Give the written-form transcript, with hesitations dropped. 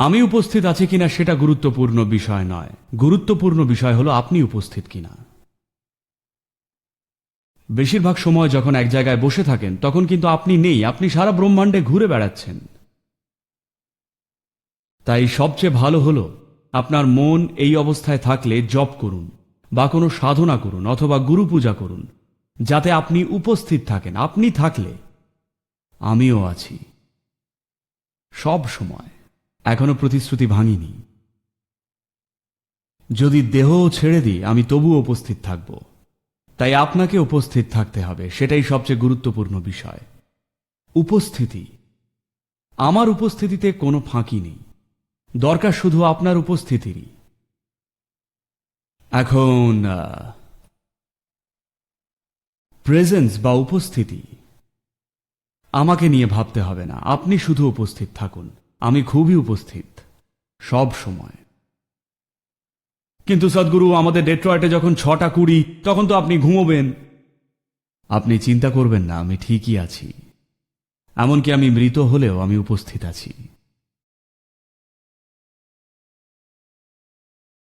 আমি উপস্থিত আছি কিনা সেটা গুরুত্বপূর্ণ বিষয় নয়, গুরুত্বপূর্ণ বিষয় হলো আপনি উপস্থিত কিনা। বেশিরভাগ সময় যখন এক জায়গায় বসে থাকেন তখন কিন্তু আপনি নেই, আপনি সারা ব্রহ্মাণ্ডে ঘুরে বেড়াচ্ছেন। তাই সবচেয়ে ভালো হলো আপনার মন এই অবস্থায় থাকলে জপ করুন বা কোনো সাধনা করুন অথবা গুরু পূজা করুন, যাতে আপনি উপস্থিত থাকেন। আপনি থাকলে আমিও আছি সব সময়। এখনো প্রতিশ্রুতি ভাঙিনি। যদি দেহ ছেড়ে দিই আমি তবুও উপস্থিত থাকব। তাই আপনাকে উপস্থিত থাকতে হবে, সেটাই সবচেয়ে গুরুত্বপূর্ণ বিষয়। উপস্থিতি। আমার উপস্থিতিতে কোনো ফাঁকি নেই, দরকার শুধু আপনার উপস্থিতিরই। এখন প্রেজেন্স বা উপস্থিতি আমাকে নিয়ে ভাবতে হবে না, আপনি শুধু উপস্থিত থাকুন। আমি খুবই উপস্থিত সব সময়। কিন্তু সদ্গুরু, আমাদের ডেট্রয়েটে যখন 6:20 তখন তো আপনি ঘুমোবেন। আপনি চিন্তা করবেন না, আমি ঠিকই আছি। এমনকি আমি মৃত হলেও আমি উপস্থিত আছি।